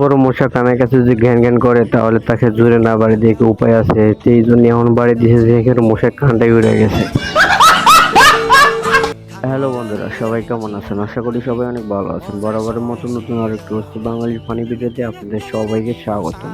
বড় মশা কানের কাছে যদি ঘ্যান ঘ্যান করে তাহলে তাকে জোরে না বাড়ি দিয়ে উপায় আছে, এই জন্য এমন বাড়ি দিয়েছে যে মশার কানটাই উড়ে গেছে। হ্যালো বন্ধুরা, সবাই কেমন আছেন? আশা করি সবাই অনেক ভালো আছেন। বরাবরের মতো নতুন আরেকটু হচ্ছে বাঙালির ফানি ভিডিওতে আপনাদের সবাইকে স্বাগতম।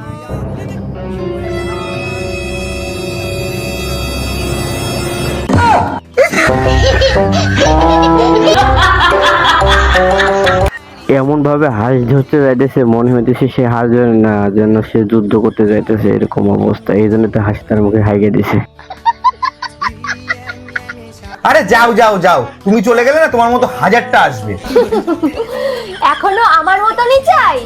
এমন ভাবে হাঁস ধরতে যাইতেছে, মনে হইতেছে সে হাঁস ধরে না, যেন সে যুদ্ধ করতে যাইতেছে, এরকম অবস্থা। এই জন্য তো হাঁস তার মুখে হাইগে দিছে। আরে যাও যাও যাও, তুমি চলে গেলে না তোমার মতো হাজারটা আসবে। এখনো আমার মতনই চাই।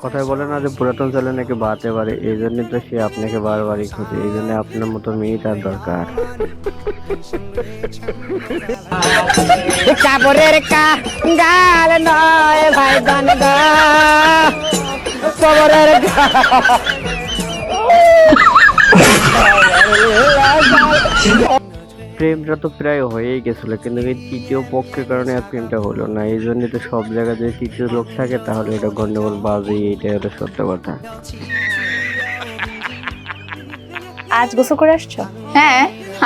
কথায় বলে না যে পুরাতন চালে নাকি বাড়তে পারে, এই জন্য তো সে আপনাকে বারবারই খোঁজে। এই জন্য আপনার মতো মেয়ে তার দরকার। চাপরের গাল নয় ভাই গান গা কবরের প্রেমটা তো প্রায় হয়েই গেছিল, কিন্তু এই তৃতীয় পক্ষের কারণে আর প্রেমটা হলো না। এই জন্য তো সব জায়গায় যদি তৃতীয় লোক থাকে তাহলে এটা গন্ডগোল বাজে, এটাই হলো সত্য কথা। আজ গোসল করে আসছো? হ্যাঁ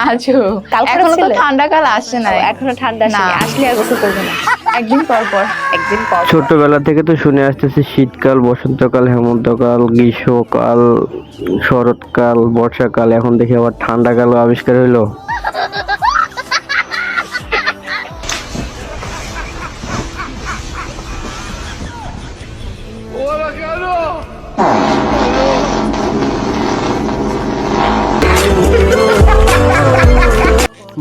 আজও। এখনো তো ঠান্ডাকাল আসছে না, এখনো ঠান্ডা আসেনি, আসলে আর গোসল করবে না। একদিন পর পর। একদিন পর। ছোটবেলা থেকে তো শুনে আসতেছি শীতকাল, বসন্তকাল, হেমন্তকাল, গ্রীষ্মকাল, শরৎকাল, বর্ষাকাল, এখন দেখি আবার ঠান্ডাকালও আবিষ্কার হইলো।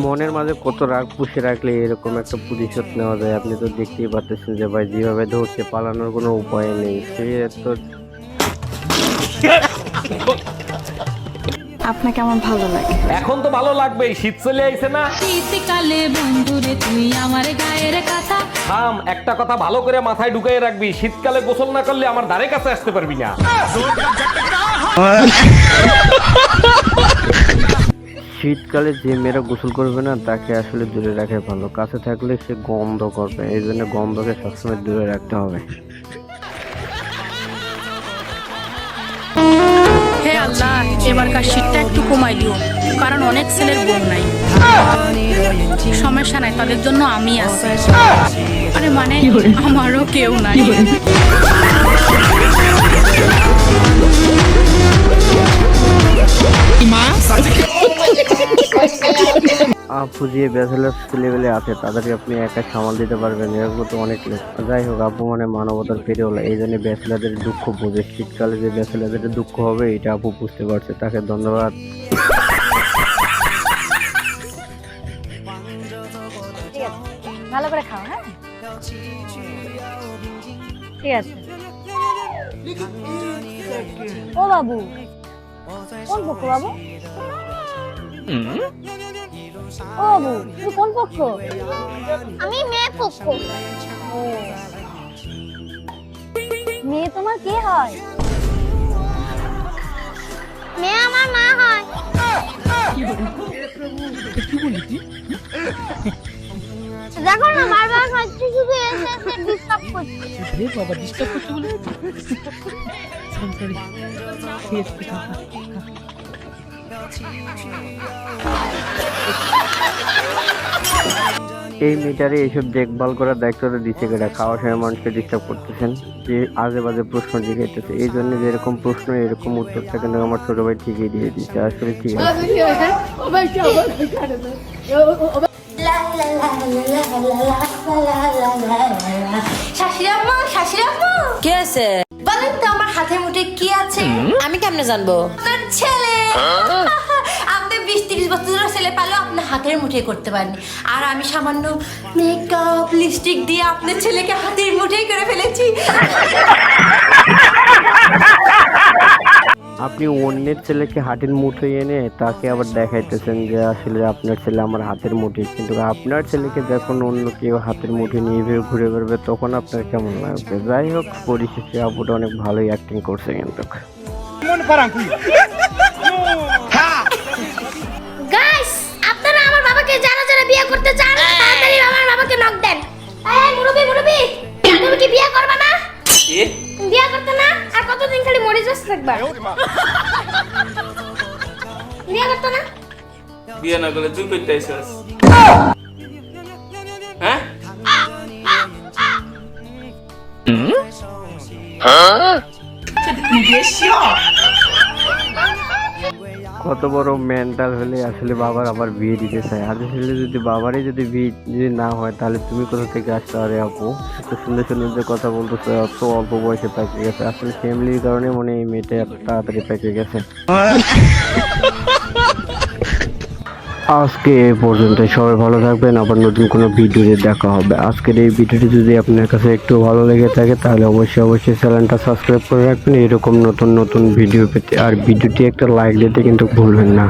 মনের মাঝে কত রাগ পুষে রাখলে এরকম একটা প্রতিশোধ নেওয়া যায়? আপনি তো দেখতেই পাচ্ছেন যে ভাই যেভাবে ধরছে, পালানোর কোনো উপায় নেই। সে তো আপনাকে আমার ভালো লাগে। এখন তো ভালো লাগবেই, শীত চলে আইছে না? শীতকালে বন্ধুরে তুই আমার গায়ের কথা। থাম, একটা কথা ভালো করে মাথায় ঢুকাই রাখবি, শীতকালে গোসল না করলে আমার ধারে কাছে আসতে পারবি না। শীতকালে যে মেয়েরা গোসল করবে না তাকে আসলে দূরে রাখা ভালো, কাছে থাকলে সে গন্ধ করবে। এই জন্য গন্ধকে সবসময় দূরে রাখতে হবে। হে আল্লাহ, এবারকার শীতটা একটু কমাই দিও, কারণ অনেক ছেলের বউ নাই। সমস্যা নাই, তাদের জন্য আমি আছি। আরে মানে আমারও কেউ নাই। আপু যে ব্যাচেলার ছেলেবেলে আছে তাদেরকে আপনি একা সামাল দিতে পারবেন, এরকম তো অনেক লোক। যাই হোক, আপু মানে মানবতার ফিরে হলো, এই জন্য ব্যাচেলারদের দুঃখ বোঝে। শীতকালে যে ব্যাচেলারদের দুঃখ হবে এটা আপু বুঝতে পারছে, তাকে ধন্যবাদ। ভালো করে খাও। হ্যাঁ ঠিক আছে। ও বাবু, কোন পক্ষ বাবু? ও বাবু, তুমি কোন পক্ষ? আমি মেয়ে পক্ষ। ও, মেয়ে তোমার কে হয়? মেয়ে আমার মা হয়। দেখো না, বারবার হচ্ছে শুধু এসে এসে ডিস্টার্ব করছে। রে বাবা, ডিস্টার্ব করছে বলে এই মিটারে এইসব দেখভাল করার দায়িত্বটা দিচ্ছে কেটা? খাওয়ার সময় মানুষকে ডিস্টার্ব করতেছেন, যে আজে বাজে প্রশ্ন জিজ্ঞাসা। এই জন্য যেরকম প্রশ্ন এরকম উত্তরটা কিন্তু আমার ছোট ভাই ঠিকই দিয়ে দিচ্ছে। আসলে ঠিক আছে। কি আছে বলেন তো, আমার হাতের মুঠে কি আছে? আমি কেমনে জানবো? আপনার ছেলে। আপনি 20-30 বছরের ছেলে পালো আপনার হাতের মুঠে করতে পারেনি, আর আমি সামান্য মেকআপ লিপস্টিক দিয়ে আপনার ছেলেকে হাতের মুঠেই করে ফেলেছি। আপনি অন্যের ছেলেকে হাতের মুঠোয় এনে তাকে আবার দেখাইতেছেন যে আসলে আপনার ছেলে আমার হাতের মুঠোয়, কিন্তু আপনার ছেলেকে যখন অন্য কেউ হাতের মুঠোয় নিয়ে ঘুরে বেরোবে তখন আপনার কেমন লাগবে? যাই হোক, পরিশেষে আপুটা অনেক ভালোই অ্যাক্টিং করছে কিন্তু। গাইস, আপনারা আমার বাবাকে যারা যারা বিয়ে করতে চান তাড়াতাড়ি আমার বাবাকে নক দেন। এই মুরব্বি মুরব্বি, তুমি কি বিয়ে করবে না? বিয়ে করতে না? আর কতদিন খালি মরে যাস থাকবা? বিয়ে করতে না? বিয়ে না করলে তুই করতে আইসস হ্যাঁ? কত বড় মেন্টাল হলে আসলে বাবার আবার বিয়ে দিতে চায়। আর আসলে যদি বাবারই যদি বিয়ে যদি না হয় তাহলে তুমি কোথা থেকে আসতে পারে আপু? এত সুন্দর সুন্দর যে কথা বলতেছো, এত অল্প বয়সে পেকে গেছে। আসলে ফ্যামিলির কারণে মনে হয় এই মেয়েটা এত তাড়াতাড়ি পেকে গেছে। আজকে এ পর্যন্ত, সবাই ভালো থাকবেন। আবার নতুন কোনো ভিডিওতে দেখা হবে। আজকের এই ভিডিওটি যদি আপনার কাছে একটু ভালো লেগে থাকে তাহলে অবশ্যই চ্যানেলটা সাবস্ক্রাইব করে রাখবেন এরকম নতুন নতুন ভিডিও পেতে। আর ভিডিওটি একটা লাইক দিতে কিন্তু ভুলবেন না।